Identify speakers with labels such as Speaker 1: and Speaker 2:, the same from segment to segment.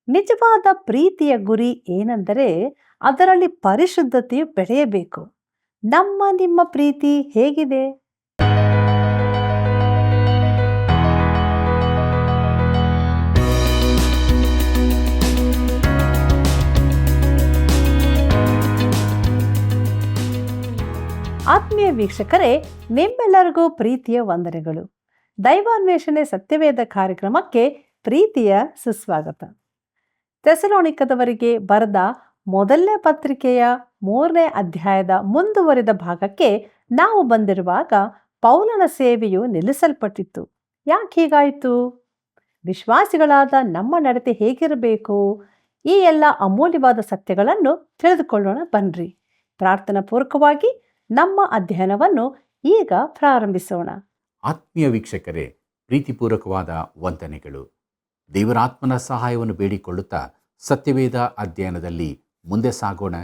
Speaker 1: ನಿಜವಾದ ಪ್ರೀತಿಯ ಗುರಿ ಏನೆಂದರೆ ಅದರಲ್ಲಿ ಪರಿಶುದ್ಧತೆಯು ಬೆಳೆಯಬೇಕು. ನಿಮ್ಮ ಪ್ರೀತಿ ಹೇಗಿದೆ? ಆತ್ಮೀಯ ವೀಕ್ಷಕರೇ, ನಿಮ್ಮೆಲ್ಲರಿಗೂ ಪ್ರೀತಿಯ ವಂದನೆಗಳು. ದೈವಾನ್ವೇಷಣೆ ಸತ್ಯವೇದ ಕಾರ್ಯಕ್ರಮಕ್ಕೆ ಪ್ರೀತಿಯ ಸುಸ್ವಾಗತ. ಥೆಸಲೋನಿಕದವರಿಗೆ ಬರೆದ ಮೊದಲನೇ ಪತ್ರಿಕೆಯ 3ನೇ ಅಧ್ಯಾಯದ ಮುಂದುವರಿದ ಭಾಗಕ್ಕೆ ನಾವು ಬಂದಿರುವಾಗ ಪೌಲನ ಸೇವೆಯು ನಿಲ್ಲಿಸಲ್ಪಟ್ಟಿತ್ತು. ಯಾಕೆ ಹೀಗಾಯಿತು? ವಿಶ್ವಾಸಿಗಳಾದ ನಮ್ಮ ನಡತೆ ಹೇಗಿರಬೇಕು? ಈ ಎಲ್ಲ ಅಮೂಲ್ಯವಾದ ಸತ್ಯಗಳನ್ನು ತಿಳಿದುಕೊಳ್ಳೋಣ ಬನ್ರಿ. ಪ್ರಾರ್ಥನಾ ಪೂರ್ವಕವಾಗಿ ನಮ್ಮ ಅಧ್ಯಯನವನ್ನು ಈಗ ಪ್ರಾರಂಭಿಸೋಣ.
Speaker 2: ಆತ್ಮೀಯ ವೀಕ್ಷಕರೇ, ಪ್ರೀತಿಪೂರ್ವಕವಾದ ವಂದನೆಗಳು. ದೇವರಾತ್ಮನ ಸಹಾಯವನ್ನು ಬೇಡಿಕೊಳ್ಳುತ್ತಾ ಸತ್ಯವೇದ ಅಧ್ಯಯನದಲ್ಲಿ ಮುಂದೆ ಸಾಗೋಣ.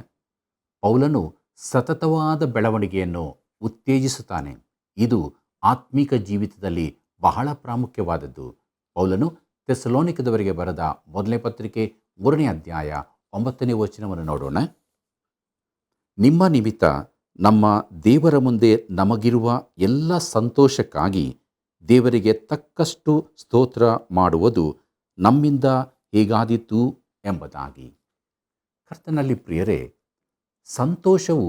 Speaker 2: ಪೌಲನು ಸತತವಾದ ಬೆಳವಣಿಗೆಯನ್ನು ಉತ್ತೇಜಿಸುತ್ತಾನೆ. ಇದು ಆತ್ಮಿಕ ಜೀವಿತದಲ್ಲಿ ಬಹಳ ಪ್ರಾಮುಖ್ಯವಾದದ್ದು. ಪೌಲನು ಥೆಸಲೋನಿಕದವರಿಗೆ ಬರೆದ ಮೊದಲನೇ ಪತ್ರಿಕೆ 3ನೇ ಅಧ್ಯಾಯ 9ನೇ ವಚನವನ್ನು ನೋಡೋಣ. ನಿಮ್ಮ ನಿಮಿತ್ತ ನಮ್ಮ ದೇವರ ಮುಂದೆ ನಮಗಿರುವ ಎಲ್ಲ ಸಂತೋಷಕ್ಕಾಗಿ ದೇವರಿಗೆ ತಕ್ಕಷ್ಟು ಸ್ತೋತ್ರ ಮಾಡುವುದು ನಮ್ಮಿಂದ ಹೇಗಾದೀತು ಎಂಬುದಾಗಿ. ಕರ್ತನಲ್ಲಿ ಪ್ರಿಯರೇ, ಸಂತೋಷವು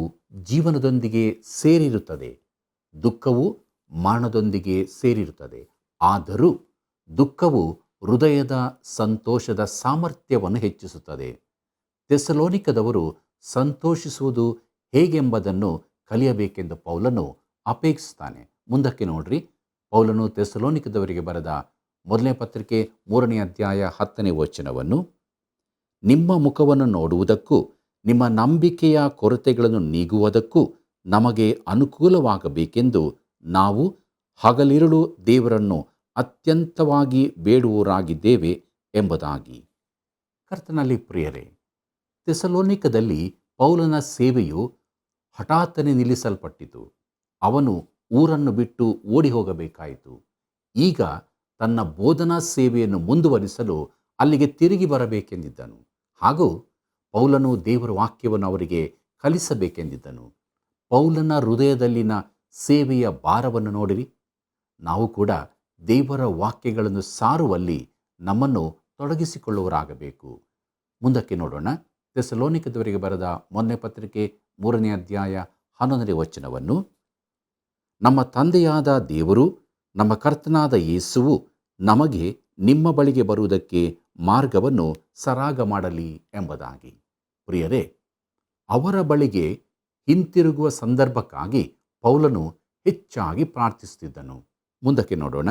Speaker 2: ಜೀವನದೊಂದಿಗೆ ಸೇರಿರುತ್ತದೆ, ದುಃಖವು ಮರಣದೊಂದಿಗೆ ಸೇರಿರುತ್ತದೆ. ಆದರೂ ದುಃಖವು ಹೃದಯದ ಸಂತೋಷದ ಸಾಮರ್ಥ್ಯವನ್ನು ಹೆಚ್ಚಿಸುತ್ತದೆ. ಥೆಸಲೋನಿಕದವರು ಸಂತೋಷಿಸುವುದು ಹೇಗೆಂಬುದನ್ನು ಕಲಿಯಬೇಕೆಂದು ಪೌಲನು ಅಪೇಕ್ಷಿಸ್ತಾನೆ. ಮುಂದಕ್ಕೆ ನೋಡ್ರಿ, ಪೌಲನು ಥೆಸಲೋನಿಕದವರಿಗೆ ಬರೆದ ಮೊದಲನೇ ಪತ್ರಿಕೆ 3ನೇ ಅಧ್ಯಾಯ 10ನೇ ವಚನವನ್ನು, ನಿಮ್ಮ ಮುಖವನ್ನು ನೋಡುವುದಕ್ಕೂ ನಿಮ್ಮ ನಂಬಿಕೆಯ ಕೊರತೆಗಳನ್ನು ನೀಗುವುದಕ್ಕೂ ನಮಗೆ ಅನುಕೂಲವಾಗಬೇಕೆಂದು ನಾವು ಹಗಲಿರುಳು ದೇವರನ್ನು ಅತ್ಯಂತವಾಗಿ ಬೇಡುವವರಾಗಿದ್ದೇವೆ ಎಂಬುದಾಗಿ. ಕರ್ತನಲ್ಲಿ ಪ್ರಿಯರೇ, ಥೆಸಲೋನಿಕದಲ್ಲಿ ಪೌಲನ ಸೇವೆಯು ಹಠಾತ್ತನೆ ನಿಲ್ಲಿಸಲ್ಪಟ್ಟಿತು. ಅವನು ಊರನ್ನು ಬಿಟ್ಟು ಓಡಿ ಹೋಗಬೇಕಾಯಿತು. ಈಗ ತನ್ನ ಬೋಧನಾ ಸೇವೆಯನ್ನು ಮುಂದುವರಿಸಲು ಅಲ್ಲಿಗೆ ತಿರುಗಿ ಬರಬೇಕೆಂದಿದ್ದನು. ಹಾಗೂ ಪೌಲನು ದೇವರ ವಾಕ್ಯವನ್ನು ಅವರಿಗೆ ಕಲಿಸಬೇಕೆಂದಿದ್ದನು. ಪೌಲನ ಹೃದಯದಲ್ಲಿನ ಸೇವೆಯ ಭಾರವನ್ನು ನೋಡಿರಿ. ನಾವು ಕೂಡ ದೇವರ ವಾಕ್ಯಗಳನ್ನು ಸಾರುವಲ್ಲಿ ನಮ್ಮನ್ನು ತೊಡಗಿಸಿಕೊಳ್ಳುವರಾಗಬೇಕು. ಮುಂದಕ್ಕೆ ನೋಡೋಣ. ಥೆಸಲೋನಿಕದವರಿಗೆ ಬರೆದ ಮೊದಲನೇ ಪತ್ರಿಕೆ 3ನೇ ಅಧ್ಯಾಯ 11ನೇ ವಚನವನ್ನು, ನಮ್ಮ ತಂದೆಯಾದ ದೇವರು ನಮ್ಮ ಕರ್ತನಾದ ಯೇಸುವು ನಮಗೆ ನಿಮ್ಮ ಬಳಿಗೆ ಬರುವುದಕ್ಕೆ ಮಾರ್ಗವನ್ನು ಸರಾಗ ಮಾಡಲಿ ಎಂಬುದಾಗಿ. ಪ್ರಿಯರೇ, ಅವರ ಬಳಿಗೆ ಹಿಂತಿರುಗುವ ಸಂದರ್ಭಕ್ಕಾಗಿ ಪೌಲನು ಹೆಚ್ಚಾಗಿ ಪ್ರಾರ್ಥಿಸುತ್ತಿದ್ದನು. ಮುಂದಕ್ಕೆ ನೋಡೋಣ.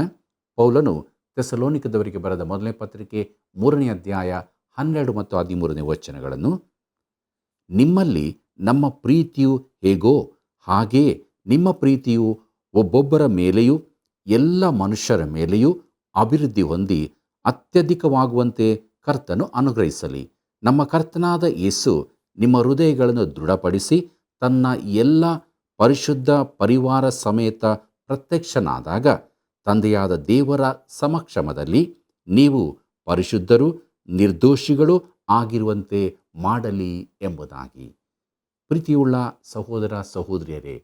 Speaker 2: ಪೌಲನು ಥೆಸಲೋನಿಕದವರಿಗೆ ಬರೆದ ಮೊದಲನೇ ಪತ್ರಿಕೆ 3ನೇ ಅಧ್ಯಾಯ 12 ಮತ್ತು 13ನೇ ವಚನಗಳನ್ನು, ನಿಮ್ಮಲ್ಲಿ ನಮ್ಮ ಪ್ರೀತಿಯು ಹೇಗೋ ಹಾಗೆಯೇ ನಿಮ್ಮ ಪ್ರೀತಿಯು ಒಬ್ಬೊಬ್ಬರ ಮೇಲೆಯೂ ಎಲ್ಲ ಮನುಷ್ಯರ ಮೇಲೆಯೂ ಅಭಿವೃದ್ಧಿ ಹೊಂದಿ ಅತ್ಯಧಿಕವಾಗುವಂತೆ ಕರ್ತನು ಅನುಗ್ರಹಿಸಲಿ. ನಮ್ಮ ಕರ್ತನಾದ ಯೇಸು ನಿಮ್ಮ ಹೃದಯಗಳನ್ನು ದೃಢಪಡಿಸಿ ತನ್ನ ಎಲ್ಲ ಪರಿಶುದ್ಧ ಪರಿವಾರ ಸಮೇತ ಪ್ರತ್ಯಕ್ಷನಾದಾಗ ತಂದೆಯಾದ ದೇವರ ಸಮಕ್ಷಮದಲ್ಲಿ ನೀವು ಪರಿಶುದ್ಧರು ನಿರ್ದೋಷಿಗಳು ಆಗಿರುವಂತೆ ಮಾಡಲಿ ಎಂಬುದಾಗಿ. ಪ್ರೀತಿಯುಳ್ಳ ಸಹೋದರ ಸಹೋದರಿಯರೇ,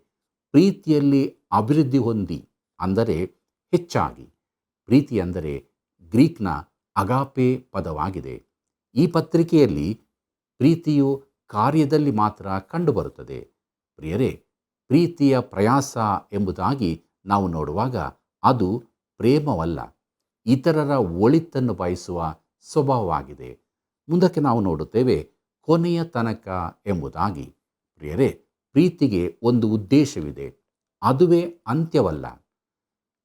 Speaker 2: ಪ್ರೀತಿಯಲ್ಲಿ ಅಭಿವೃದ್ಧಿ ಹೊಂದಿ ಅಂದರೆ ಹೆಚ್ಚಾಗಿ. ಪ್ರೀತಿ ಅಂದರೆ ಗ್ರೀಕ್ನ ಅಗಾಪೆ ಪದವಾಗಿದೆ. ಈ ಪತ್ರಿಕೆಯಲ್ಲಿ ಪ್ರೀತಿಯು ಕಾರ್ಯದಲ್ಲಿ ಮಾತ್ರ ಕಂಡುಬರುತ್ತದೆ. ಪ್ರಿಯರೇ, ಪ್ರೀತಿಯ ಪ್ರಯಾಸ ಎಂಬುದಾಗಿ ನಾವು ನೋಡುವಾಗ ಅದು ಪ್ರೇಮವಲ್ಲ, ಇತರರ ಒಳಿತನ್ನು ಬಯಸುವ ಸ್ವಭಾವವಾಗಿದೆ. ಮುಂದಕ್ಕೆ ನಾವು ನೋಡುತ್ತೇವೆ ಕೊನೆಯ ತನಕ ಎಂಬುದಾಗಿ. ಪ್ರಿಯರೇ, ಪ್ರೀತಿಗೆ ಒಂದು ಉದ್ದೇಶವಿದೆ, ಅದುವೇ ಅಂತ್ಯವಲ್ಲ.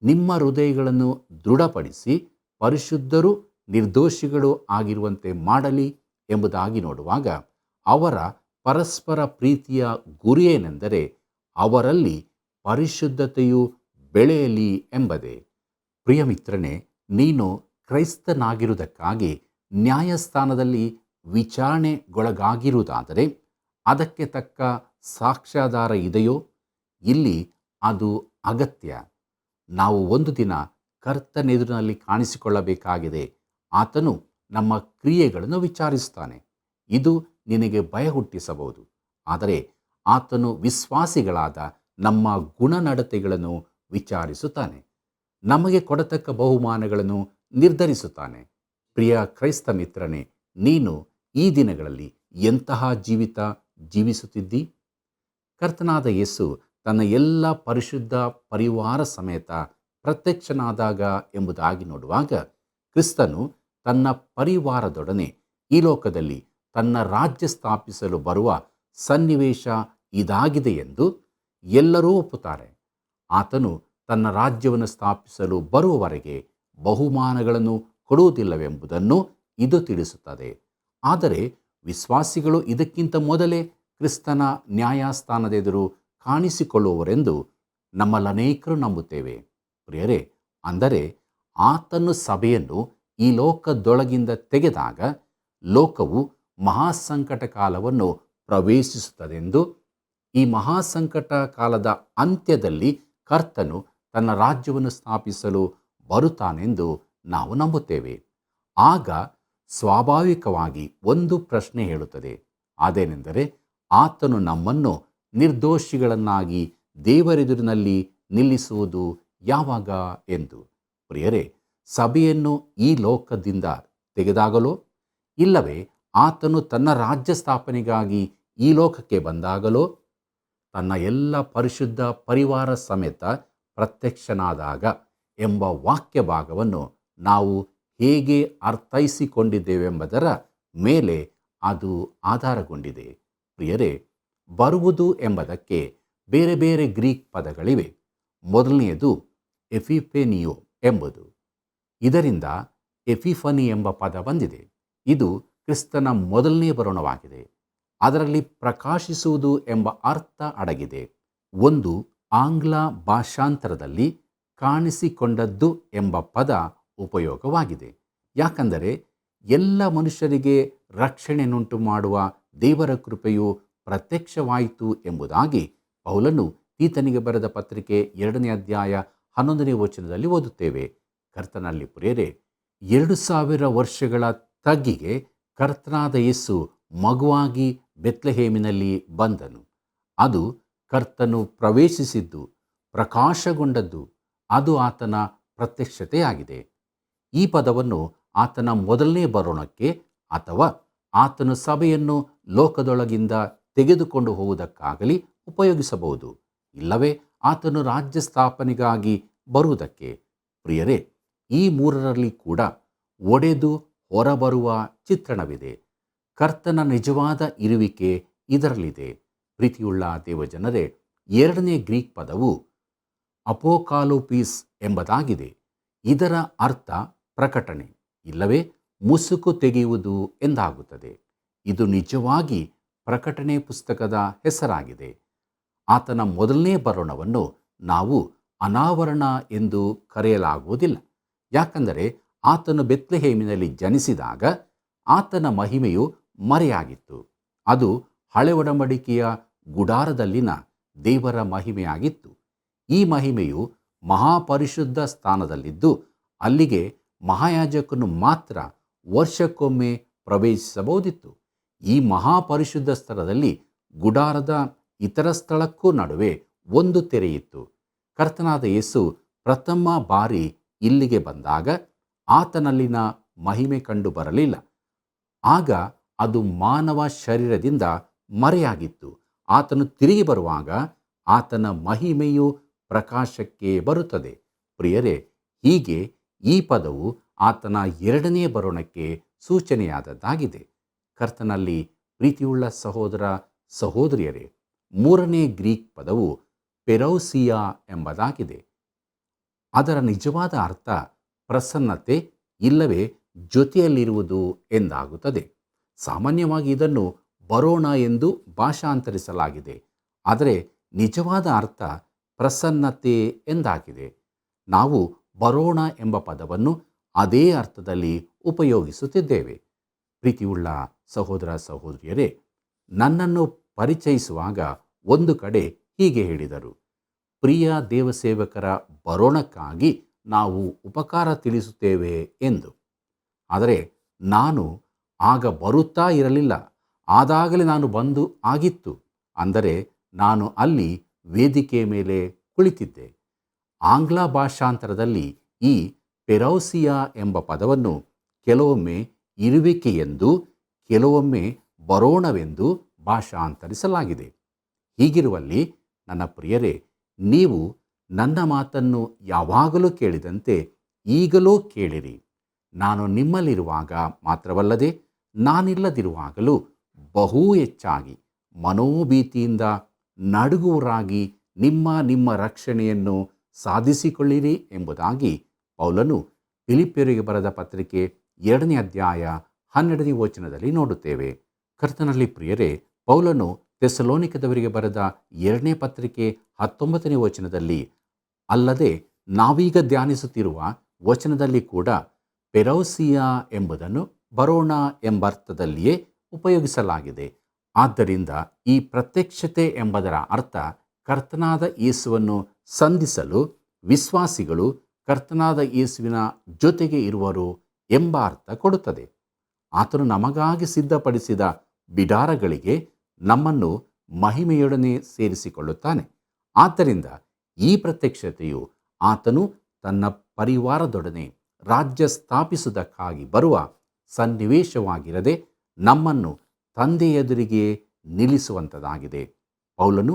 Speaker 2: ನಿಮ್ಮ ಹೃದಯಗಳನ್ನು ದೃಢಪಡಿಸಿ ಪರಿಶುದ್ಧರು ನಿರ್ದೋಷಿಗಳು ಆಗಿರುವಂತೆ ಮಾಡಲಿ ಎಂಬುದಾಗಿ ನೋಡುವಾಗ ಅವರ ಪರಸ್ಪರ ಪ್ರೀತಿಯ ಗುರಿಯೇನೆಂದರೆ ಅವರಲ್ಲಿ ಪರಿಶುದ್ಧತೆಯು ಬೆಳೆಯಲಿ ಎಂಬುದೇ. ಪ್ರಿಯ ಮಿತ್ರನೇ, ನೀನು ಕ್ರೈಸ್ತನಾಗಿರುವುದಕ್ಕಾಗಿ ನ್ಯಾಯಸ್ಥಾನದಲ್ಲಿ ವಿಚಾರಣೆಗೊಳಗಾಗಿರುವುದಾದರೆ ಅದಕ್ಕೆ ತಕ್ಕ ಸಾಕ್ಷ್ಯಾಧಾರ ಇದೆಯೋ? ಇಲ್ಲಿ ಅದು ಅಗತ್ಯ. ನಾವು ಒಂದು ದಿನ ಕರ್ತನೆದುರಿನಲ್ಲಿ ಕಾಣಿಸಿಕೊಳ್ಳಬೇಕಾಗಿದೆ. ಆತನು ನಮ್ಮ ಕ್ರಿಯೆಗಳನ್ನು ವಿಚಾರಿಸುತ್ತಾನೆ. ಇದು ನಿನಗೆ ಭಯ ಹುಟ್ಟಿಸಬಹುದು, ಆದರೆ ಆತನು ವಿಶ್ವಾಸಿಗಳಾದ ನಮ್ಮ ಗುಣನಡತೆಗಳನ್ನು ವಿಚಾರಿಸುತ್ತಾನೆ. ನಮಗೆ ಕೊಡತಕ್ಕ ಬಹುಮಾನಗಳನ್ನು ನಿರ್ಧರಿಸುತ್ತಾನೆ. ಪ್ರಿಯ ಕ್ರೈಸ್ತ ಮಿತ್ರನೇ, ನೀನು ಈ ದಿನಗಳಲ್ಲಿ ಎಂತಹ ಜೀವಿತ ಜೀವಿಸುತ್ತಿದ್ದಿ? ಕರ್ತನಾದ ಯೇಸು ತನ್ನ ಎಲ್ಲ ಪರಿಶುದ್ಧ ಪರಿವಾರ ಸಮೇತ ಪ್ರತ್ಯಕ್ಷನಾದಾಗ ಎಂಬುದಾಗಿ ನೋಡುವಾಗ, ಕ್ರಿಸ್ತನು ತನ್ನ ಪರಿವಾರದೊಡನೆ ಈ ಲೋಕದಲ್ಲಿ ತನ್ನ ರಾಜ್ಯ ಸ್ಥಾಪಿಸಲು ಬರುವ ಸನ್ನಿವೇಶ ಇದಾಗಿದೆ ಎಂದು ಎಲ್ಲರೂ ಒಪ್ಪುತ್ತಾರೆ. ಆತನು ತನ್ನ ರಾಜ್ಯವನ್ನು ಸ್ಥಾಪಿಸಲು ಬರುವವರೆಗೆ ಬಹುಮಾನಗಳನ್ನು ಕೊಡುವುದಿಲ್ಲವೆಂಬುದನ್ನು ಇದು ತಿಳಿಸುತ್ತದೆ. ಆದರೆ ವಿಶ್ವಾಸಿಗಳು ಇದಕ್ಕಿಂತ ಮೊದಲೇ ಕ್ರಿಸ್ತನ ನ್ಯಾಯಸ್ಥಾನದೆದುರು ಕಾಣಿಸಿಕೊಳ್ಳುವವರೆಂದು ನಮ್ಮಲ್ಲನೇಕರು ನಂಬುತ್ತೇವೆ. ಪ್ರಿಯರೇ, ಅಂದರೆ ಆತನು ಸಭೆಯನ್ನು ಈ ಲೋಕದೊಳಗಿಂದ ತೆಗೆದಾಗ ಲೋಕವು ಮಹಾಸಂಕಟ ಕಾಲವನ್ನು ಪ್ರವೇಶಿಸುತ್ತದೆಂದು, ಈ ಮಹಾಸಂಕಟ ಕಾಲದ ಅಂತ್ಯದಲ್ಲಿ ಕರ್ತನು ತನ್ನ ರಾಜ್ಯವನ್ನು ಸ್ಥಾಪಿಸಲು ಬರುತ್ತಾನೆಂದು ನಾವು ನಂಬುತ್ತೇವೆ. ಆಗ ಸ್ವಾಭಾವಿಕವಾಗಿ ಒಂದು ಪ್ರಶ್ನೆ ಹೇಳುತ್ತದೆ. ಅದೇನೆಂದರೆ, ಆತನು ನಮ್ಮನ್ನು ನಿರ್ದೋಷಿಗಳನ್ನಾಗಿ ದೇವರೆದುರಿನಲ್ಲಿ ನಿಲ್ಲಿಸುವುದು ಯಾವಾಗ ಎಂದು. ಪ್ರಿಯರೇ, ಸಭೆಯನ್ನು ಈ ಲೋಕದಿಂದ ತೆಗೆದಾಗಲೋ, ಇಲ್ಲವೇ ಆತನು ತನ್ನ ರಾಜ್ಯ ಸ್ಥಾಪನೆಗಾಗಿ ಈ ಲೋಕಕ್ಕೆ ಬಂದಾಗಲೋ, ತನ್ನ ಎಲ್ಲ ಪರಿಶುದ್ಧ ಪರಿವಾರ ಸಮೇತ ಪ್ರತ್ಯಕ್ಷನಾದಾಗ ಎಂಬ ವಾಕ್ಯ ಭಾಗವನ್ನು ನಾವು ಹೇಗೆ ಅರ್ಥೈಸಿಕೊಂಡಿದ್ದೇವೆಂಬುದರ ಮೇಲೆ ಅದು ಆಧಾರಗೊಂಡಿದೆ. ಪ್ರಿಯರೇ, ಬರುವುದು ಎಂಬುದಕ್ಕೆ ಬೇರೆ ಬೇರೆ ಗ್ರೀಕ್ ಪದಗಳಿವೆ. ಮೊದಲನೆಯದು ಎಫಿಫೆನಿಯೋ ಎಂಬುದು. ಇದರಿಂದ ಎಫಿಫನಿ ಎಂಬ ಪದ ಬಂದಿದೆ. ಇದು ಕ್ರಿಸ್ತನ ಮೊದಲನೇ ಬರುಣವಾಗಿದೆ. ಅದರಲ್ಲಿ ಪ್ರಕಾಶಿಸುವುದು ಎಂಬ ಅರ್ಥ ಅಡಗಿದೆ. ಒಂದು ಆಂಗ್ಲ ಭಾಷಾಂತರದಲ್ಲಿ ಕಾಣಿಸಿಕೊಂಡದ್ದು ಎಂಬ ಪದ ಉಪಯೋಗವಾಗಿದೆ. ಯಾಕಂದರೆ ಎಲ್ಲ ಮನುಷ್ಯರಿಗೆ ರಕ್ಷಣೆಯನ್ನುಂಟು ಮಾಡುವ ದೇವರ ಕೃಪೆಯು ಪ್ರತ್ಯಕ್ಷವಾಯಿತು ಎಂಬುದಾಗಿ ಪೌಲನು ತೀತನಿಗೆ ಬರೆದ ಪತ್ರಿಕೆ 2ನೇ ಅಧ್ಯಾಯ 11ನೇ ವಚನದಲ್ಲಿ ಓದುತ್ತೇವೆ. ಕರ್ತನಲ್ಲಿ ಪ್ರಿಯರೇ, 2000 ವರ್ಷಗಳ ತಗ್ಗಿಗೆ ಕರ್ತನಾದ ಯೇಸು ಮಗುವಾಗಿ ಬೆತ್ಲೆಹೇಮಿನಲ್ಲಿ ಬಂದನು. ಅದು ಕರ್ತನು ಪ್ರವೇಶಿಸಿದ್ದು, ಪ್ರಕಾಶಗೊಂಡದ್ದು, ಅದು ಆತನ ಪ್ರತ್ಯಕ್ಷತೆಯಾಗಿದೆ. ಈ ಪದವನ್ನು ಆತನ ಮೊದಲನೇ ಬರೋಣಕ್ಕೆ ಅಥವಾ ಆತನು ಸಭೆಯನ್ನು ಲೋಕದೊಳಗಿಂದ ತೆಗೆದುಕೊಂಡು ಹೋಗುವುದಕ್ಕಾಗಲಿ ಉಪಯೋಗಿಸಬಹುದು, ಇಲ್ಲವೇ ಆತನು ರಾಜ್ಯ ಸ್ಥಾಪನೆಗಾಗಿ ಬರುವುದಕ್ಕೆ. ಪ್ರಿಯರೇ, ಈ ಮೂರರಲ್ಲಿ ಕೂಡ ಒಡೆದು ಹೊರಬರುವ ಚಿತ್ರಣವಿದೆ. ಕರ್ತನ ನಿಜವಾದ ಇರುವಿಕೆ ಇದರಲ್ಲಿದೆ. ಪ್ರೀತಿಯುಳ್ಳ ದೇವಜನರೇ, 2ನೇ ಗ್ರೀಕ್ ಪದವು ಅಪೋಕಾಲೋಪಿಸ್ ಎಂಬುದಾಗಿದೆ. ಇದರ ಅರ್ಥ ಪ್ರಕಟಣೆ, ಇಲ್ಲವೇ ಮುಸುಕು ತೆಗೆಯುವುದು ಎಂದಾಗುತ್ತದೆ. ಇದು ನಿಜವಾಗಿ ಪ್ರಕಟಣೆ ಪುಸ್ತಕದ ಹೆಸರಾಗಿದೆ. ಆತನ ಮೊದಲನೇ ಬರೋಣವನ್ನು ನಾವು ಅನಾವರಣ ಎಂದು ಕರೆಯಲಾಗುವುದಿಲ್ಲ. ಯಾಕಂದರೆ ಆತನು ಬೆತ್ಲೆಹೇಮಿನಲ್ಲಿ ಜನಿಸಿದಾಗ ಆತನ ಮಹಿಮೆಯು ಮರೆಯಾಗಿತ್ತು. ಅದು ಹಳೆ ಒಡಂಬಡಿಕೆಯ ಗುಡಾರದಲ್ಲಿನ ದೇವರ ಮಹಿಮೆಯಾಗಿತ್ತು. ಈ ಮಹಿಮೆಯು ಮಹಾಪರಿಶುದ್ಧ ಸ್ಥಾನದಲ್ಲಿದ್ದು, ಅಲ್ಲಿಗೆ ಮಹಾಯಾಜಕನು ಮಾತ್ರ ವರ್ಷಕ್ಕೊಮ್ಮೆ ಪ್ರವೇಶಿಸಬಹುದಿತ್ತು. ಈ ಮಹಾಪರಿಶುದ್ಧ ಸ್ಥಳದಲ್ಲಿ ಗುಡಾರದ ಇತರ ಸ್ಥಳಕ್ಕೂ ನಡುವೆ ಒಂದು ತೆರೆಯಿತ್ತು. ಕರ್ತನಾದ ಯೇಸು ಪ್ರಥಮ ಬಾರಿ ಇಲ್ಲಿಗೆ ಬಂದಾಗ ಆತನಲ್ಲಿನ ಮಹಿಮೆ ಕಂಡು ಬರಲಿಲ್ಲ. ಆಗ ಅದು ಮಾನವ ಶರೀರದಿಂದ ಮರೆಯಾಗಿತ್ತು. ಆತನು ತಿರುಗಿ ಬರುವಾಗ ಆತನ ಮಹಿಮೆಯು ಪ್ರಕಾಶಕ್ಕೆ ಬರುತ್ತದೆ. ಪ್ರಿಯರೇ, ಹೀಗೆ ಈ ಪದವು ಆತನ 2ನೇ ಬರೋಣಕ್ಕೆ ಸೂಚನೆಯಾದದ್ದಾಗಿದೆ. ಕರ್ತನಲ್ಲಿ ಪ್ರೀತಿಯುಳ್ಳ ಸಹೋದರ ಸಹೋದರಿಯರೇ, 3ನೇ ಗ್ರೀಕ್ ಪದವು ಪೆರೌಸಿಯಾ ಎಂಬುದಾಗಿದೆ. ಅದರ ನಿಜವಾದ ಅರ್ಥ ಪ್ರಸನ್ನತೆ ಇಲ್ಲವೇ ಜೊತೆಯಲ್ಲಿರುವುದು ಎಂದಾಗುತ್ತದೆ. ಸಾಮಾನ್ಯವಾಗಿ ಇದನ್ನು ಬರೋಣ ಎಂದು ಭಾಷಾಂತರಿಸಲಾಗಿದೆ, ಆದರೆ ನಿಜವಾದ ಅರ್ಥ ಪ್ರಸನ್ನತೆ ಎಂದಾಗಿದೆ. ನಾವು ಬರೋಣ ಎಂಬ ಪದವನ್ನು ಅದೇ ಅರ್ಥದಲ್ಲಿ ಉಪಯೋಗಿಸುತ್ತಿದ್ದೇವೆ. ಪ್ರೀತಿಯುಳ್ಳ ಸಹೋದರ ಸಹೋದರಿಯರೇ, ನನ್ನನ್ನು ಪರಿಚಯಿಸುವಾಗ ಒಂದು ಕಡೆ ಹೀಗೆ ಹೇಳಿದರು: ಪ್ರಿಯ ದೇವಸೇವಕರ ಬರೋಣಕ್ಕಾಗಿ ನಾವು ಉಪಕಾರ ತಿಳಿಸುತ್ತೇವೆ ಎಂದು. ಆದರೆ ನಾನು ಆಗ ಬರುತ್ತಾ ಇರಲಿಲ್ಲ, ಆದಾಗಲೇ ನಾನು ಬಂದು ಆಗಿತ್ತು. ಅಂದರೆ ನಾನು ಅಲ್ಲಿ ವೇದಿಕೆಯ ಮೇಲೆ ಕುಳಿತಿದ್ದೆ. ಆಂಗ್ಲ ಭಾಷಾಂತರದಲ್ಲಿ ಈ ಪೆರೌಸಿಯಾ ಎಂಬ ಪದವನ್ನು ಕೆಲವೊಮ್ಮೆ ಇರುವಿಕೆಯೆಂದು, ಕೆಲವೊಮ್ಮೆ ಬರೋಣವೆಂದು ಭಾಷಾಂತರಿಸಲಾಗಿದೆ. ಹೀಗಿರುವಲ್ಲಿ ನನ್ನ ಪ್ರಿಯರೇ, ನೀವು ನನ್ನ ಮಾತನ್ನು ಯಾವಾಗಲೂ ಕೇಳಿದಂತೆ ಈಗಲೂ ಕೇಳಿರಿ. ನಾನು ನಿಮ್ಮಲ್ಲಿರುವಾಗ ಮಾತ್ರವಲ್ಲದೆ ನಾನಿಲ್ಲದಿರುವಾಗಲೂ ಬಹು ಹೆಚ್ಚಾಗಿ ಮನೋಭೀತಿಯಿಂದ ನಡುಗುವರಾಗಿ ನಿಮ್ಮ ರಕ್ಷಣೆಯನ್ನು ಸಾಧಿಸಿಕೊಳ್ಳಿರಿ ಎಂಬುದಾಗಿ ಪೌಲನು ಫಿಲಿಪ್ಪಿಯರಿಗೆ ಬರೆದ ಪತ್ರಿಕೆ 2ನೇ ಅಧ್ಯಾಯ 12ನೇ ವಚನದಲ್ಲಿ ನೋಡುತ್ತೇವೆ. ಕರ್ತನಲ್ಲಿ ಪ್ರಿಯರೇ, ಪೌಲನು ಥೆಸಲೋನಿಕದವರಿಗೆ ಬರೆದ 2ನೇ ಪತ್ರಿಕೆ 19ನೇ ವಚನದಲ್ಲಿ, ಅಲ್ಲದೆ ನಾವೀಗ ಧ್ಯಾನಿಸುತ್ತಿರುವ ವಚನದಲ್ಲಿ ಕೂಡ ಪೆರೌಸಿಯಾ ಎಂಬುದನ್ನು ಬರೋಣ ಎಂಬರ್ಥದಲ್ಲಿಯೇ ಉಪಯೋಗಿಸಲಾಗಿದೆ. ಆದ್ದರಿಂದ ಈ ಪ್ರತ್ಯಕ್ಷತೆ ಎಂಬುದರ ಅರ್ಥ ಕರ್ತನಾದ ಯೇಸುವನ್ನು ಸಂಧಿಸಲು ವಿಶ್ವಾಸಿಗಳು ಕರ್ತನಾದ ಯೇಸುವಿನ ಜೊತೆಗೆ ಇರುವರು ಎಂಬ ಅರ್ಥ ಕೊಡುತ್ತದೆ. ಆತನು ನಮಗಾಗಿ ಸಿದ್ಧಪಡಿಸಿದ ಬಿಡಾರಗಳಿಗೆ ನಮ್ಮನ್ನು ಮಹಿಮೆಯೊಡನೆ ಸೇರಿಸಿಕೊಳ್ಳುತ್ತಾನೆ. ಆದ್ದರಿಂದ ಈ ಪ್ರತ್ಯಕ್ಷತೆಯು ಆತನು ತನ್ನ ಪರಿವಾರದೊಡನೆ ರಾಜ್ಯ ಸ್ಥಾಪಿಸುವುದಕ್ಕಾಗಿ ಬರುವ ಸನ್ನಿವೇಶವಾಗಿರದೆ ನಮ್ಮನ್ನು ತಂದೆಯ ಎದುರಿಗೆ ನಿಲ್ಲಿಸುವಂಥದ್ದಾಗಿದೆ. ಪೌಲನು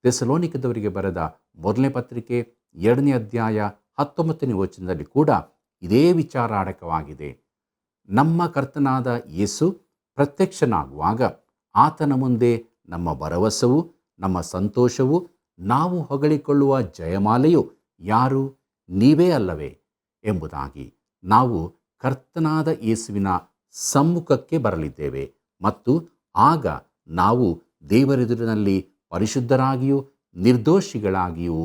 Speaker 2: ಥೆಸಲೋನಿಕದವರಿಗೆ ಬರೆದ 1ನೇ ಪತ್ರಿಕೆ 2ನೇ ಅಧ್ಯಾಯ 19ನೇ ವಚನದಲ್ಲಿ ಕೂಡ ಇದೇ ವಿಚಾರ ಅಡಕವಾಗಿದೆ. ನಮ್ಮ ಕರ್ತನಾದ ಯೇಸು ಪ್ರತ್ಯಕ್ಷನಾಗುವಾಗ ಆತನ ಮುಂದೆ ನಮ್ಮ ಭರವಸವು, ನಮ್ಮ ಸಂತೋಷವು, ನಾವು ಹೊಗಳಿಕೊಳ್ಳುವ ಜಯಮಾಲೆಯು ಯಾರು? ನೀವೇ ಅಲ್ಲವೇ ಎಂಬುದಾಗಿ ನಾವು ಕರ್ತನಾದ ಯೇಸುವಿನ ಸಮ್ಮುಖಕ್ಕೆ ಬರಲಿದ್ದೇವೆ. ಮತ್ತು ಆಗ ನಾವು ದೇವರೆದುರಿನಲ್ಲಿ ಪರಿಶುದ್ಧರಾಗಿಯೂ ನಿರ್ದೋಷಿಗಳಾಗಿಯೂ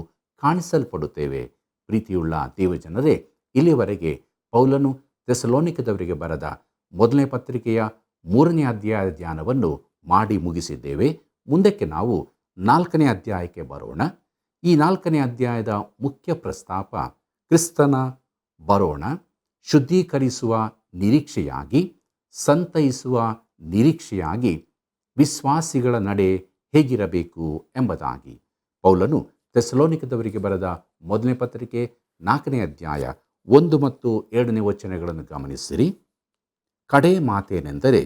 Speaker 2: ಕಾಣಿಸಲ್ಪಡುತ್ತೇವೆ. ಪ್ರೀತಿಯುಳ್ಳ ದೇವಜನರೇ, ಇಲ್ಲಿವರೆಗೆ ಪೌಲನು ಥೆಸಲೋನಿಕದವರಿಗೆ ಬರೆದ 1ನೇ ಪತ್ರಿಕೆಯ 3ನೇ ಅಧ್ಯಾಯದ ಧ್ಯಾನವನ್ನು ಮಾಡಿ ಮುಗಿಸಿದ್ದೇವೆ. ಮುಂದಕ್ಕೆ ನಾವು 4ನೇ ಅಧ್ಯಾಯಕ್ಕೆ ಬರೋಣ. ಈ 4ನೇ ಅಧ್ಯಾಯದ ಮುಖ್ಯ ಪ್ರಸ್ತಾಪ ಕ್ರಿಸ್ತನ ಬರೋಣ, ಶುದ್ಧೀಕರಿಸುವ ನಿರೀಕ್ಷೆಯಾಗಿ, ಸಂತೈಸುವ ನಿರೀಕ್ಷೆಯಾಗಿ ವಿಶ್ವಾಸಿಗಳ ನಡೆ ಹೇಗಿರಬೇಕು ಎಂಬುದಾಗಿ. ಪೌಲನು ಥೆಸಲೋನಿಕದವರಿಗೆ ಬರೆದ 1ನೇ ಪತ್ರಿಕೆ 4ನೇ ಅಧ್ಯಾಯ 1 ಮತ್ತು 2ನೇ ವಚನಗಳನ್ನು ಗಮನಿಸಿರಿ. ಕಡೆ ಮಾತೇನೆಂದರೆ,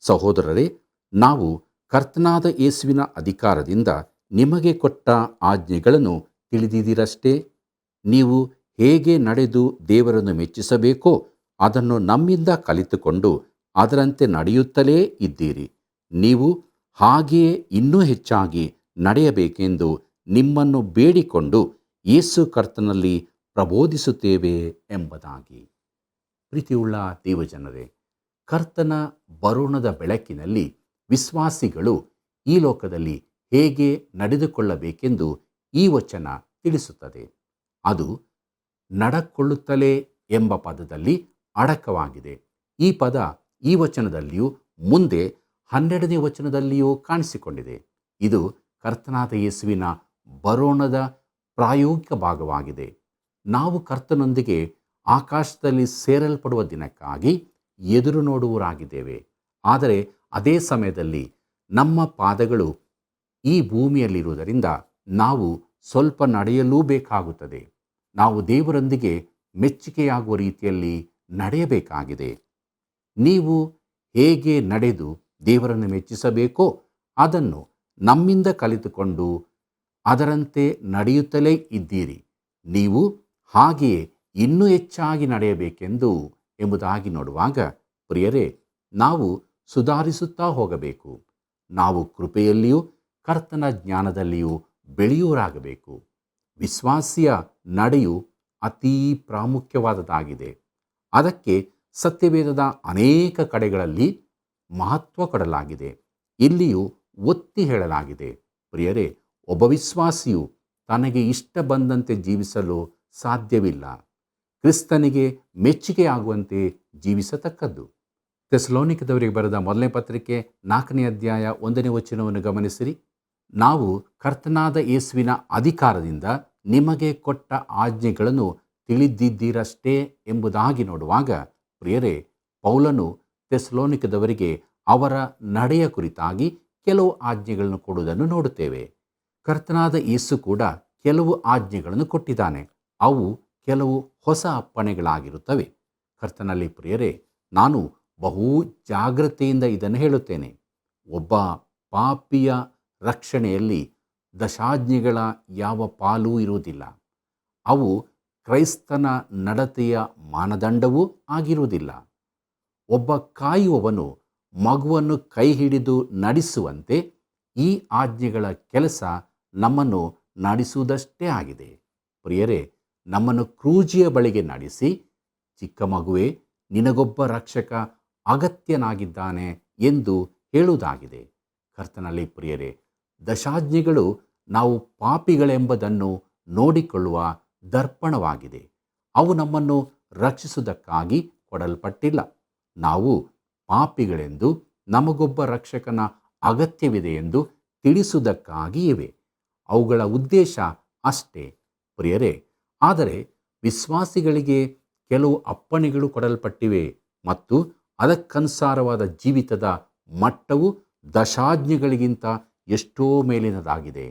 Speaker 2: ಸಹೋದರರೇ, ನಾವು ಕರ್ತನಾದ ಯೇಸುವಿನ ಅಧಿಕಾರದಿಂದ ನಿಮಗೆ ಕೊಟ್ಟ ಆಜ್ಞೆಗಳನ್ನು ತಿಳಿದಿದ್ದೀರಷ್ಟೇ. ನೀವು ಹೇಗೆ ನಡೆದು ದೇವರನ್ನು ಮೆಚ್ಚಿಸಬೇಕೋ ಅದನ್ನು ನಮ್ಮಿಂದ ಕಲಿತುಕೊಂಡು ಅದರಂತೆ ನಡೆಯುತ್ತಲೇ ಇದ್ದೀರಿ. ನೀವು ಹಾಗೆಯೇ ಇನ್ನೂ ಹೆಚ್ಚಾಗಿ ನಡೆಯಬೇಕೆಂದು ನಿಮ್ಮನ್ನು ಬೇಡಿಕೊಂಡು ಯೇಸು ಕರ್ತನಲ್ಲಿ ಪ್ರಬೋಧಿಸುತ್ತೇವೆ ಎಂಬುದಾಗಿ. ಪ್ರೀತಿಯುಳ್ಳ ದೇವಜನರೇ, ಕರ್ತನ ಬರೋಣದ ಬೆಳಕಿನಲ್ಲಿ ವಿಶ್ವಾಸಿಗಳು ಈ ಲೋಕದಲ್ಲಿ ಹೇಗೆ ನಡೆದುಕೊಳ್ಳಬೇಕೆಂದು ಈ ವಚನ ತಿಳಿಸುತ್ತದೆ. ಅದು ನಡಕೊಳ್ಳುತ್ತಲೇ ಎಂಬ ಪದದಲ್ಲಿ ಅಡಕವಾಗಿದೆ. ಈ ಪದ ಈ ವಚನದಲ್ಲಿಯೂ ಮುಂದೆ 12ನೇ ವಚನದಲ್ಲಿಯೂ ಕಾಣಿಸಿಕೊಂಡಿದೆ. ಇದು ಕರ್ತನಾದ ಯೇಸುವಿನ ಬರೋಣದ ಪ್ರಾಯೋಗಿಕ ಭಾಗವಾಗಿದೆ. ನಾವು ಕರ್ತನೊಂದಿಗೆ ಆಕಾಶದಲ್ಲಿ ಸೇರಲ್ಪಡುವ ದಿನಕ್ಕಾಗಿ ಎದುರು ನೋಡುವರಾಗಿದ್ದೇವೆ. ಆದರೆ ಅದೇ ಸಮಯದಲ್ಲಿ ನಮ್ಮ ಪಾದಗಳು ಈ ಭೂಮಿಯಲ್ಲಿರುವುದರಿಂದ ನಾವು ಸ್ವಲ್ಪ ನಡೆಯಲೂ ಬೇಕಾಗುತ್ತದೆ. ನಾವು ದೇವರೊಂದಿಗೆ ಮೆಚ್ಚುಗೆಯಾಗುವ ರೀತಿಯಲ್ಲಿ ನಡೆಯಬೇಕಾಗಿದೆ. ನೀವು ಹೇಗೆ ನಡೆದು ದೇವರನ್ನು ಮೆಚ್ಚಿಸಬೇಕೋ ಅದನ್ನು ನಮ್ಮಿಂದ ಕಲಿತುಕೊಂಡು ಅದರಂತೆ ನಡೆಯುತ್ತಲೇ ಇದ್ದೀರಿ. ನೀವು ಹಾಗೆಯೇ ಇನ್ನೂ ಹೆಚ್ಚಾಗಿ ನಡೆಯಬೇಕೆಂದು ಎಂಬುದಾಗಿ ನೋಡುವಾಗ, ಪ್ರಿಯರೇ, ನಾವು ಸುಧಾರಿಸುತ್ತಾ ಹೋಗಬೇಕು. ನಾವು ಕೃಪೆಯಲ್ಲಿಯೂ ಕರ್ತನ ಜ್ಞಾನದಲ್ಲಿಯೂ ಬೆಳೆಯುವರಾಗಬೇಕು. ವಿಶ್ವಾಸಿಯ ನಡೆಯು ಅತೀ ಪ್ರಾಮುಖ್ಯವಾದದ್ದಾಗಿದೆ. ಅದಕ್ಕೆ ಸತ್ಯವೇದದ ಅನೇಕ ಕಡೆಗಳಲ್ಲಿ ಮಹತ್ವ ಕೊಡಲಾಗಿದೆ. ಇಲ್ಲಿಯೂ ಒತ್ತಿ ಹೇಳಲಾಗಿದೆ. ಪ್ರಿಯರೇ, ಒಬ್ಬ ವಿಶ್ವಾಸಿಯು ತನಗೆ ಇಷ್ಟ ಬಂದಂತೆ ಜೀವಿಸಲು ಸಾಧ್ಯವಿಲ್ಲ. ಕ್ರಿಸ್ತನಿಗೆ ಮೆಚ್ಚುಗೆಯಾಗುವಂತೆ ಜೀವಿಸತಕ್ಕದ್ದು. ಥೆಸಲೋನಿಕದವರಿಗೆ ಬರೆದ 1ನೇ ಪತ್ರಿಕೆ 4ನೇ ಅಧ್ಯಾಯ 1ನೇ ವಚನವನ್ನು ಗಮನಿಸಿರಿ. ನಾವು ಕರ್ತನಾದ ಯೇಸುವಿನ ಅಧಿಕಾರದಿಂದ ನಿಮಗೆ ಕೊಟ್ಟ ಆಜ್ಞೆಗಳನ್ನು ತಿಳಿದಿದ್ದೀರಷ್ಟೇ ಎಂಬುದಾಗಿ ನೋಡುವಾಗ, ಪ್ರಿಯರೇ, ಪೌಲನು ಥೆಸಲೋನಿಕದವರಿಗೆ ಅವರ ನಡೆಯ ಕುರಿತಾಗಿ ಕೆಲವು ಆಜ್ಞೆಗಳನ್ನು ಕೊಡುವುದನ್ನು ನೋಡುತ್ತೇವೆ. ಕರ್ತನಾದ ಯೇಸು ಕೂಡ ಕೆಲವು ಆಜ್ಞೆಗಳನ್ನು ಕೊಟ್ಟಿದ್ದಾನೆ. ಅವು ಕೆಲವು ಹೊಸ ಅಪ್ಪಣೆಗಳಾಗಿರುತ್ತವೆ. ಕರ್ತನಲ್ಲಿ ಪ್ರಿಯರೇ, ನಾನು ಬಹು ಜಾಗ್ರತೆಯಿಂದ ಇದನ್ನು ಹೇಳುತ್ತೇನೆ. ಒಬ್ಬ ಪಾಪಿಯ ರಕ್ಷಣೆಯಲ್ಲಿ ದಶಾಜ್ಞೆಗಳ ಯಾವ ಪಾಲೂ ಇರುವುದಿಲ್ಲ. ಅವು ಕ್ರೈಸ್ತನ ನಡತೆಯ ಮಾನದಂಡವೂ ಆಗಿರುವುದಿಲ್ಲ. ಒಬ್ಬ ಕಾಯುವವನು ಮಗುವನ್ನು ಕೈ ಹಿಡಿದು ನಡೆಸುವಂತೆ ಈ ಆಜ್ಞೆಗಳ ಕೆಲಸ ನಮ್ಮನ್ನು ನಡೆಸುವುದಷ್ಟೇ ಆಗಿದೆ. ಪ್ರಿಯರೇ, ನಮ್ಮನ್ನು ಕ್ರೂಜಿಯ ಬಳಿಗೆ ನಡೆಸಿ, ಚಿಕ್ಕ ಮಗುವೇ, ನಿನಗೊಬ್ಬ ರಕ್ಷಕ ಅಗತ್ಯನಾಗಿದ್ದಾನೆ ಎಂದು ಹೇಳುವುದಾಗಿದೆ. ಕರ್ತನಲ್ಲಿ ಪ್ರಿಯರೇ, ದಶಾಜ್ಞೆಗಳು ನಾವು ಪಾಪಿಗಳೆಂಬುದನ್ನು ನೋಡಿಕೊಳ್ಳುವ ದರ್ಪಣವಾಗಿದೆ. ಅವು ನಮ್ಮನ್ನು ರಕ್ಷಿಸುವುದಕ್ಕಾಗಿ ಕೊಡಲ್ಪಟ್ಟಿಲ್ಲ. ನಾವು ಪಾಪಿಗಳೆಂದು ನಮಗೊಬ್ಬ ರಕ್ಷಕನ ಅಗತ್ಯವಿದೆ ಎಂದು ತಿಳಿಸುವುದಕ್ಕಾಗಿ ಇವೆ. ಅವುಗಳ ಉದ್ದೇಶ ಅಷ್ಟೇ ಪ್ರಿಯರೇ. ಆದರೆ ವಿಶ್ವಾಸಿಗಳಿಗೆ ಕೆಲವು ಅಪ್ಪಣೆಗಳು ಕೊಡಲ್ಪಟ್ಟಿವೆ ಮತ್ತು ಅದಕ್ಕನುಸಾರವಾದ ಜೀವಿತದ ಮಟ್ಟವು ದಶಾಜ್ಞೆಗಳಿಗಿಂತ ಎಷ್ಟೋ ಮೇಲಿನದಾಗಿದೆ.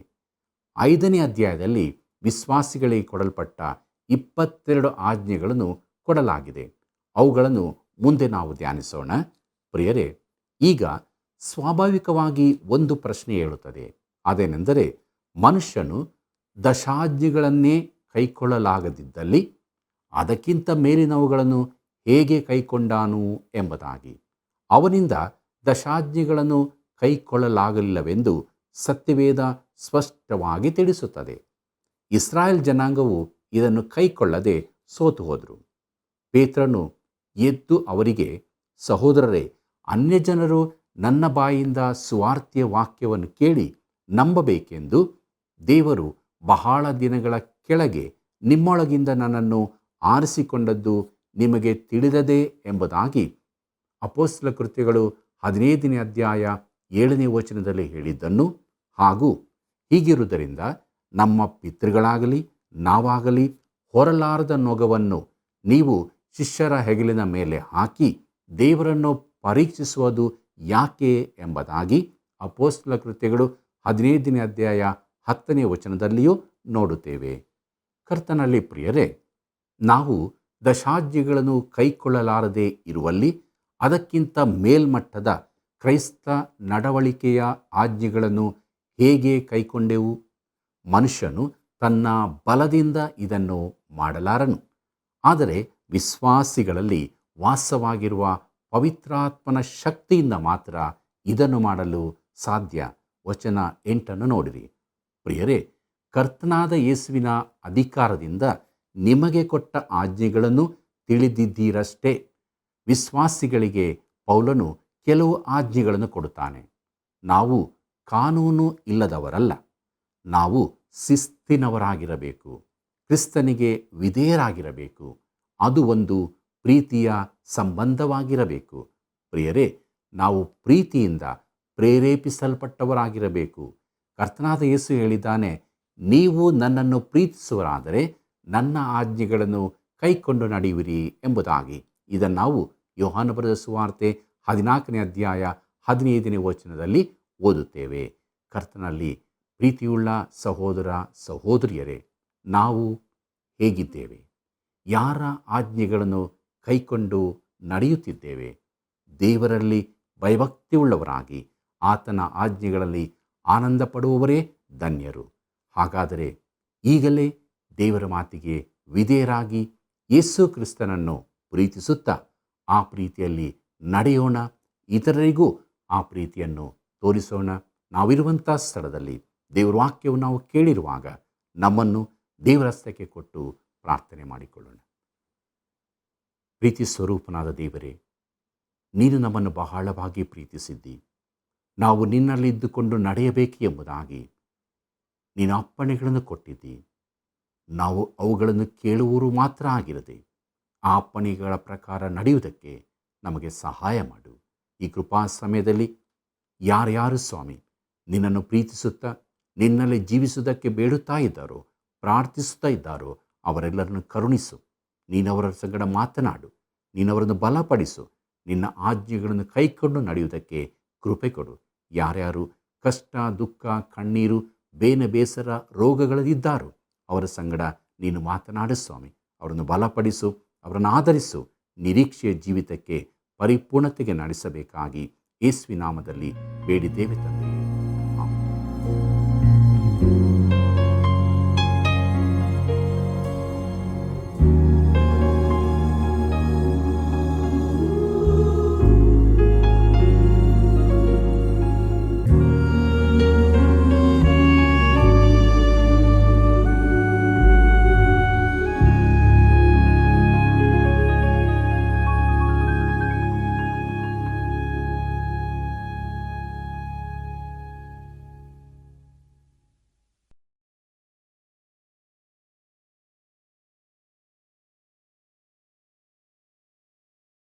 Speaker 2: 5ನೇ ಅಧ್ಯಾಯದಲ್ಲಿ ವಿಶ್ವಾಸಿಗಳಿಗೆ ಕೊಡಲ್ಪಟ್ಟ 22 ಆಜ್ಞೆಗಳನ್ನು ಕೊಡಲಾಗಿದೆ. ಅವುಗಳನ್ನು ಮುಂದೆ ನಾವು ಧ್ಯಾನಿಸೋಣ. ಪ್ರಿಯರೇ, ಈಗ ಸ್ವಾಭಾವಿಕವಾಗಿ ಒಂದು ಪ್ರಶ್ನೆ ಏಳುತ್ತದೆ. ಅದೇನೆಂದರೆ, ಮನುಷ್ಯನು ದಶಾಜ್ಞೆಗಳನ್ನೇ ಕೈಕೊಳ್ಳಲಾಗದಿದ್ದಲ್ಲಿ ಅದಕ್ಕಿಂತ ಮೇಲಿನವುಗಳನ್ನು ಹೇಗೆ ಕೈಕೊಂಡಾನು ಎಂಬುದಾಗಿ. ಅವನಿಂದ ದಶಾಜ್ಞೆಗಳನ್ನು ಕೈಕೊಳ್ಳಲಾಗಲಿಲ್ಲವೆಂದು ಸತ್ಯವೇದ ಸ್ಪಷ್ಟವಾಗಿ ತಿಳಿಸುತ್ತದೆ. ಇಸ್ರಾಯೇಲ್ ಜನಾಂಗವು ಇದನ್ನು ಕೈಕೊಳ್ಳದೆ ಸೋತು ಹೋದರು. ಪೇತ್ರನು ಎದ್ದು ಅವರಿಗೆ, ಸಹೋದರರೇ, ಅನ್ಯಜನರು ನನ್ನ ಬಾಯಿಂದ ಸುವಾರ್ತೆಯ ವಾಕ್ಯವನ್ನು ಕೇಳಿ ನಂಬಬೇಕೆಂದು ದೇವರು ಬಹಳ ದಿನಗಳ ಕೆಳಗೆ ನಿಮ್ಮೊಳಗಿಂದ ನನ್ನನ್ನು ಆರಿಸಿಕೊಂಡದ್ದು ನಿಮಗೆ ತಿಳಿದದೆ ಎಂಬುದಾಗಿ ಅಪೊಸ್ತಲ ಕೃತ್ಯಗಳು 15ನೇ ಅಧ್ಯಾಯ 7ನೇ ವಚನದಲ್ಲಿ ಹೇಳಿದ್ದನ್ನು, ಹಾಗೂ ಹೀಗಿರುವುದರಿಂದ ನಮ್ಮ ಪಿತೃಗಳಾಗಲಿ ನಾವಾಗಲಿ ಹೊರಲಾರದ ನೊಗವನ್ನು ನೀವು ಶಿಷ್ಯರ ಹೆಗಲಿನ ಮೇಲೆ ಹಾಕಿ ದೇವರನ್ನು ಪರೀಕ್ಷಿಸುವುದು ಯಾಕೆ ಎಂಬುದಾಗಿ ಅಪೊಸ್ತಲ ಕೃತ್ಯಗಳು 15ನೇ ಅಧ್ಯಾಯ 10ನೇ ವಚನದಲ್ಲಿಯೂ ನೋಡುತ್ತೇವೆ. ಕರ್ತನಲ್ಲಿ ಪ್ರಿಯರೇ, ನಾವು ದಶಾಜ್ಞೆಗಳನ್ನು ಕೈಕೊಳ್ಳಲಾರದೆ ಇರುವಲ್ಲಿ ಅದಕ್ಕಿಂತ ಮೇಲ್ಮಟ್ಟದ ಕ್ರೈಸ್ತ ನಡವಳಿಕೆಯ ಆಜ್ಞೆಗಳನ್ನು ಹೇಗೆ ಕೈಕೊಂಡೆವು? ಮನುಷ್ಯನು ತನ್ನ ಬಲದಿಂದ ಇದನ್ನು ಮಾಡಲಾರನು. ಆದರೆ ವಿಶ್ವಾಸಿಗಳಲ್ಲಿ ವಾಸವಾಗಿರುವ ಪವಿತ್ರಾತ್ಮನ ಶಕ್ತಿಯಿಂದ ಮಾತ್ರ ಇದನ್ನು ಮಾಡಲು ಸಾಧ್ಯ. ವಚನ 8 ನೋಡಿರಿ. ಪ್ರಿಯರೇ, ಕರ್ತನಾದ ಯೇಸುವಿನ ಅಧಿಕಾರದಿಂದ ನಿಮಗೆ ಕೊಟ್ಟ ಆಜ್ಞೆಗಳನ್ನು ತಿಳಿದಿದ್ದೀರಷ್ಟೇ. ವಿಶ್ವಾಸಿಗಳಿಗೆ ಪೌಲನು ಕೆಲವು ಆಜ್ಞೆಗಳನ್ನು ಕೊಡುತ್ತಾನೆ. ನಾವು ಕಾನೂನು ಇಲ್ಲದವರಲ್ಲ, ನಾವು ಶಿಸ್ತಿನವರಾಗಿರಬೇಕು, ಕ್ರಿಸ್ತನಿಗೆ ವಿಧೇಯರಾಗಿರಬೇಕು. ಅದು ಒಂದು ಪ್ರೀತಿಯ ಸಂಬಂಧವಾಗಿರಬೇಕು. ಪ್ರಿಯರೇ, ನಾವು ಪ್ರೀತಿಯಿಂದ ಪ್ರೇರೇಪಿಸಲ್ಪಟ್ಟವರಾಗಿರಬೇಕು. ಕರ್ತನಾದ ಯೇಸು ಹೇಳಿದ್ದಾನೆ, ನೀವು ನನ್ನನ್ನು ಪ್ರೀತಿಸುವರಾದರೆ ನನ್ನ ಆಜ್ಞೆಗಳನ್ನು ಕೈಕೊಂಡು ನಡೆಯುವಿರಿ ಎಂಬುದಾಗಿ. ಇದನ್ನು ನಾವು ಯೋಹಾನ ಬರೆದ ಸುವಾರ್ತೆ 14ನೇ ಅಧ್ಯಾಯ 15ನೇ ವಚನದಲ್ಲಿ ಓದುತ್ತೇವೆ. ಕರ್ತನಲ್ಲಿ ಪ್ರೀತಿಯುಳ್ಳ ಸಹೋದರ ಸಹೋದರಿಯರೇ, ನಾವು ಹೇಗಿದ್ದೇವೆ? ಯಾರ ಆಜ್ಞೆಗಳನ್ನು ಕೈಕೊಂಡು ನಡೆಯುತ್ತಿದ್ದೇವೆ? ದೇವರಲ್ಲಿ ಭಯಭಕ್ತಿಯುಳ್ಳವರಾಗಿ ಆತನ ಆಜ್ಞೆಗಳಲ್ಲಿ ಆನಂದ ಪಡುವವರೇ ಧನ್ಯರು. ಹಾಗಾದರೆ ಈಗಲೇ ದೇವರ ಮಾತಿಗೆ ವಿಧೇಯರಾಗಿ ಯೇಸು ಕ್ರಿಸ್ತನನ್ನು ಪ್ರೀತಿಸುತ್ತಾ ಆ ಪ್ರೀತಿಯಲ್ಲಿ ನಡೆಯೋಣ. ಇತರರಿಗೂ ಆ ಪ್ರೀತಿಯನ್ನು ತೋರಿಸೋಣ. ನಾವಿರುವಂಥ ಸ್ಥಳದಲ್ಲಿ ದೇವರ ವಾಕ್ಯವನ್ನು ನಾವು ಕೇಳಿರುವಾಗ ನಮ್ಮನ್ನು ದೇವರ ಹಸ್ತಕ್ಕೆ ಕೊಟ್ಟು ಪ್ರಾರ್ಥನೆ ಮಾಡಿಕೊಳ್ಳೋಣ. ಪ್ರೀತಿ ಸ್ವರೂಪನಾದ ದೇವರೇ, ನೀನು ನಮ್ಮನ್ನು ಬಹಳವಾಗಿ ಪ್ರೀತಿಸಿದ್ದಿ. ನಾವು ನಿನ್ನಲ್ಲಿ ಇದ್ದುಕೊಂಡು ನಡೆಯಬೇಕು ಎಂಬುದಾಗಿ ನೀನು ಅಪ್ಪಣೆಗಳನ್ನು ಕೊಟ್ಟಿದ್ದಿ. ನಾವು ಅವುಗಳನ್ನು ಕೇಳುವವರು ಮಾತ್ರ ಆಗಿರದೆ ಆ ಅಪ್ಪಣೆಗಳ ಪ್ರಕಾರ ನಡೆಯುವುದಕ್ಕೆ ನಮಗೆ ಸಹಾಯ ಮಾಡು. ಈ ಕೃಪಾ ಸಮಯದಲ್ಲಿ ಯಾರ್ಯಾರು ಸ್ವಾಮಿ ನಿನ್ನನ್ನು ಪ್ರೀತಿಸುತ್ತಾ ನಿನ್ನಲ್ಲಿ ಜೀವಿಸುವುದಕ್ಕೆ ಬೇಡುತ್ತಾ ಇದ್ದಾರೋ, ಪ್ರಾರ್ಥಿಸುತ್ತಾ ಇದ್ದಾರೋ ಅವರೆಲ್ಲರನ್ನು ಕರುಣಿಸು. ನೀನವರ ಸಂಗಡ ಮಾತನಾಡು, ನೀನವರನ್ನು ಬಲಪಡಿಸು. ನಿನ್ನ ಆಜ್ಞೆಗಳನ್ನು ಕೈಕೊಂಡು ನಡೆಯುವುದಕ್ಕೆ ಕೃಪೆ ಕೊಡು. ಯಾರ್ಯಾರು ಕಷ್ಟ, ದುಃಖ, ಕಣ್ಣೀರು, ಬೇನೆ ಬೇಸರ, ರೋಗಗಳಲ್ಲಿದ್ದಾರೋ ಅವರ ಸಂಗಡ ನೀನು ಮಾತನಾಡು ಸ್ವಾಮಿ. ಅವರನ್ನು ಬಲಪಡಿಸು, ಅವರನ್ನು ಆಧರಿಸು. ನಿರೀಕ್ಷೆಯ ಜೀವಿತಕ್ಕೆ ಪರಿಪೂರ್ಣತೆಗೆ ನಡೆಸಬೇಕಾಗಿ ಯೇಸುವಿನ ನಾಮದಲ್ಲಿ ಬೇಡಿದ್ದೇವೆ ತಂದೆಯೇ. ಆಮೆನ್.